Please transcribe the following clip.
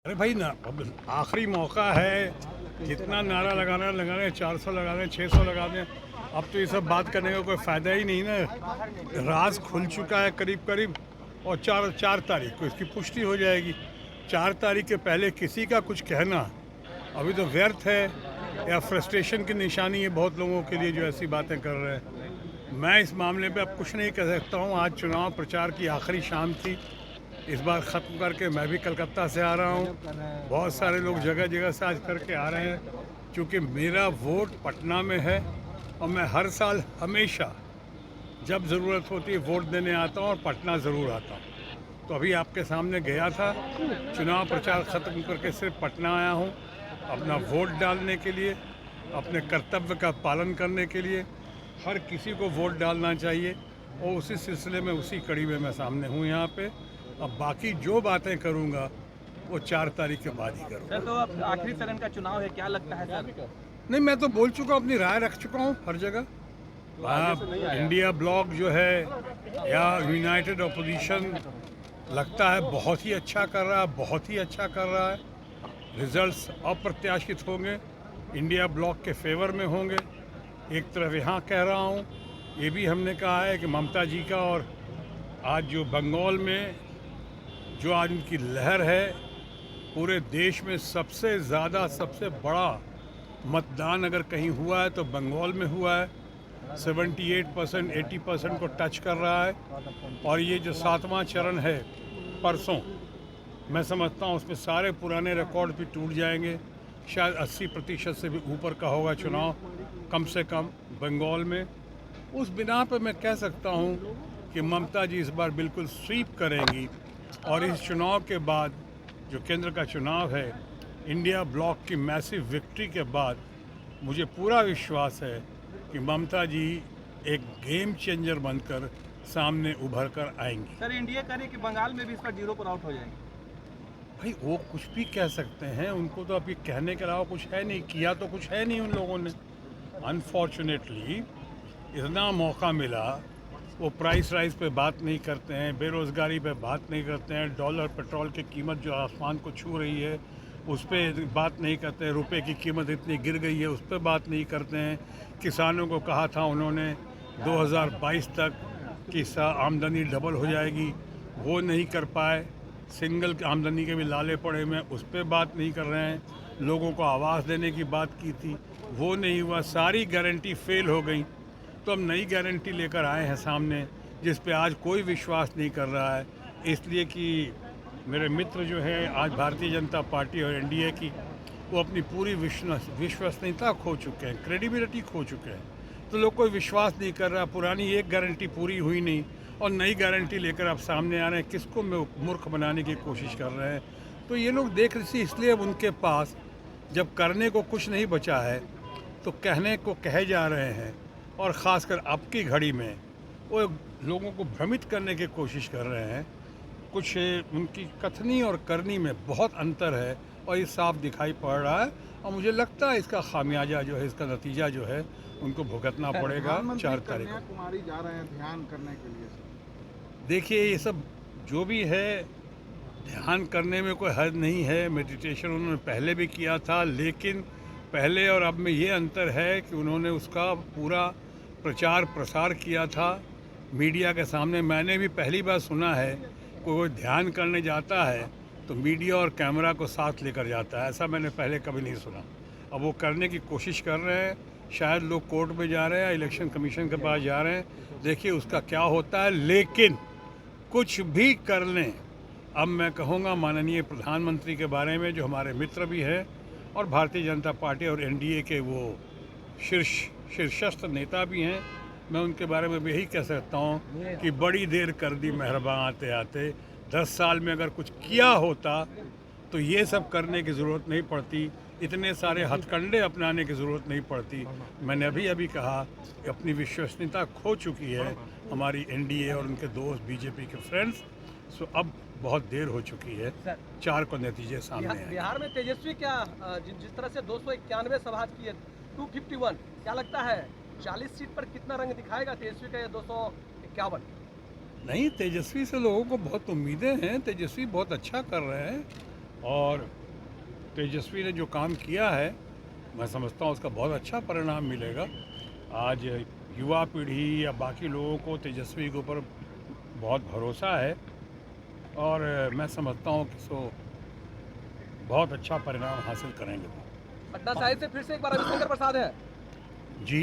अरे भाई ना, अब आखिरी मौका है। जितना नारा लगाना है लगा लें, 400 लगा लें, 600 लगा लें। अब तो ये सब बात करने का कोई फ़ायदा ही नहीं ना। राज खुल चुका है करीब करीब, और चार चार तारीख को इसकी पुष्टि हो जाएगी। 4 तारीख के पहले किसी का कुछ कहना अभी तो व्यर्थ है, या फ्रस्ट्रेशन की निशानी है बहुत लोगों के लिए जो ऐसी बातें कर रहे हैं। मैं इस मामले पे अब कुछ नहीं कह सकता हूँ। आज चुनाव प्रचार की आखिरी शाम थी। इस बार ख़त्म करके मैं भी कलकत्ता से आ रहा हूँ। बहुत सारे लोग जगह जगह से आज करके आ रहे हैं, क्योंकि मेरा वोट पटना में है और मैं हर साल हमेशा जब ज़रूरत होती है वोट देने आता हूँ और पटना ज़रूर आता हूँ। तो अभी आपके सामने गया था, चुनाव प्रचार ख़त्म करके सिर्फ पटना आया हूँ अपना वोट डालने के लिए, अपने कर्तव्य का पालन करने के लिए। हर किसी को वोट डालना चाहिए, और उसी सिलसिले में उसी कड़ी में मैं सामने हूँ यहाँ पे। अब बाकी जो बातें करूँगा वो 4 तारीख के बाद ही करूँगा। सर, तो अब आखिरी चरण का चुनाव है, क्या लगता है सर? नहीं, मैं तो बोल चुका हूँ, अपनी राय रख चुका हूँ हर जगह। इंडिया ब्लॉक जो है या यूनाइटेड अपोजिशन लगता है बहुत ही अच्छा कर रहा है, बहुत ही अच्छा कर रहा है। रिजल्ट्स अप्रत्याशित होंगे, इंडिया ब्लॉक के फेवर में होंगे। एक तरफ यहाँ कह रहा हूँ, ये भी हमने कहा है कि ममता जी का, और आज जो बंगाल में जो आज उनकी लहर है, पूरे देश में सबसे ज़्यादा सबसे बड़ा मतदान अगर कहीं हुआ है तो बंगाल में हुआ है। 78% 80% को टच कर रहा है। और ये जो 7वां चरण है परसों, मैं समझता हूँ उसमें सारे पुराने रिकॉर्ड भी टूट जाएंगे। शायद 80% से भी ऊपर का होगा चुनाव, कम से कम बंगाल में। उस बिना पर मैं कह सकता हूँ कि ममता जी इस बार बिल्कुल स्वीप करेंगी। और इस चुनाव के बाद जो केंद्र का चुनाव है, इंडिया ब्लॉक की मैसिव विक्ट्री के बाद मुझे पूरा विश्वास है कि ममता जी एक गेम चेंजर बनकर सामने उभर कर आएंगी। सर, इंडिया करे कि बंगाल में भी इस पर 0 पर आउट हो जाएंगे? भाई वो कुछ भी कह सकते हैं, उनको तो अभी कहने के अलावा कुछ है नहीं, किया तो कुछ है नहीं उन लोगों ने। अनफॉर्चुनेटली इतना मौका मिला, वो प्राइस राइज पे बात नहीं करते हैं, बेरोज़गारी पे बात नहीं करते हैं, डॉलर पेट्रोल की कीमत जो आसमान को छू रही है उस पर बात नहीं करते हैं, रुपए की कीमत इतनी गिर गई है उस पर बात नहीं करते हैं। किसानों को कहा था उन्होंने 2022 तक कि आमदनी डबल हो जाएगी, वो नहीं कर पाए। सिंगल आमदनी के भी लाले पड़े हुए हैं, उस पर बात नहीं कर रहे हैं। लोगों को आवास देने की बात की थी, वो नहीं हुआ। सारी गारंटी फेल हो गई। तो हम नई गारंटी लेकर आए हैं सामने, जिस पे आज कोई विश्वास नहीं कर रहा है, इसलिए कि मेरे मित्र जो हैं आज भारतीय जनता पार्टी और एनडीए की, वो अपनी पूरी विश्वसनीयता खो चुके हैं, क्रेडिबिलिटी खो चुके हैं। तो लोग कोई विश्वास नहीं कर रहा। पुरानी एक गारंटी पूरी हुई नहीं और नई गारंटी लेकर आप सामने आ रहे हैं, किसको मूर्ख बनाने की कोशिश कर रहे हैं। तो ये लोग देख रहे, इसलिए अब उनके पास जब करने को कुछ नहीं बचा है तो कहने को कहे जा रहे हैं। और ख़ासकर अब की घड़ी में वो लोगों को भ्रमित करने की कोशिश कर रहे हैं। कुछ उनकी कथनी और करनी में बहुत अंतर है, और ये साफ दिखाई पड़ रहा है। और मुझे लगता है इसका खामियाजा जो है, इसका नतीजा जो है, उनको भुगतना पड़ेगा 4 तारीख को। कुमारी जा रहे हैं ध्यान करने के लिए। देखिए, ये सब जो भी है, ध्यान करने में कोई हद नहीं है। मेडिटेशन उन्होंने पहले भी किया था, लेकिन पहले और अब में ये अंतर है कि उन्होंने उसका पूरा प्रचार प्रसार किया था मीडिया के सामने। मैंने भी पहली बार सुना है कोई ध्यान करने जाता है तो मीडिया और कैमरा को साथ लेकर जाता है, ऐसा मैंने पहले कभी नहीं सुना। अब वो करने की कोशिश कर रहे हैं। शायद लोग कोर्ट में जा रहे हैं, इलेक्शन कमीशन के पास जा रहे हैं, देखिए उसका क्या होता है। लेकिन कुछ भी कर लें, अब मैं कहूँगा माननीय प्रधानमंत्री के बारे में, जो हमारे मित्र भी हैं और भारतीय जनता पार्टी और एनडीए के वो शीर्षस्थ नेता भी हैं, मैं उनके बारे में भी यही कह सकता हूँ कि बड़ी देर कर दी मेहरबान आते आते। 10 साल में अगर कुछ किया होता तो ये सब करने की ज़रूरत नहीं पड़ती, इतने सारे हथकंडे अपनाने की ज़रूरत नहीं पड़ती। मैंने अभी कहा कि अपनी विश्वसनीयता खो चुकी है हमारी एनडीए और उनके दोस्त बीजेपी के फ्रेंड्स। सो अब बहुत देर हो चुकी है, 4 को नतीजे सामने आए। बिहार में तेजस्वी क्या जिस तरह से 291 सभा की है, 251, क्या लगता है 40 सीट पर कितना रंग दिखाएगा तेजस्वी का, या 251? नहीं, तेजस्वी से लोगों को बहुत उम्मीदें हैं। तेजस्वी बहुत अच्छा कर रहे हैं और तेजस्वी ने जो काम किया है मैं समझता हूँ उसका बहुत अच्छा परिणाम मिलेगा। आज युवा पीढ़ी या बाकी लोगों को तेजस्वी के ऊपर बहुत भरोसा है और मैं समझता हूँ कि बहुत अच्छा परिणाम हासिल करेंगे। पटना साहिब से फिर से एक बार रविशंकर प्रसाद है। जी।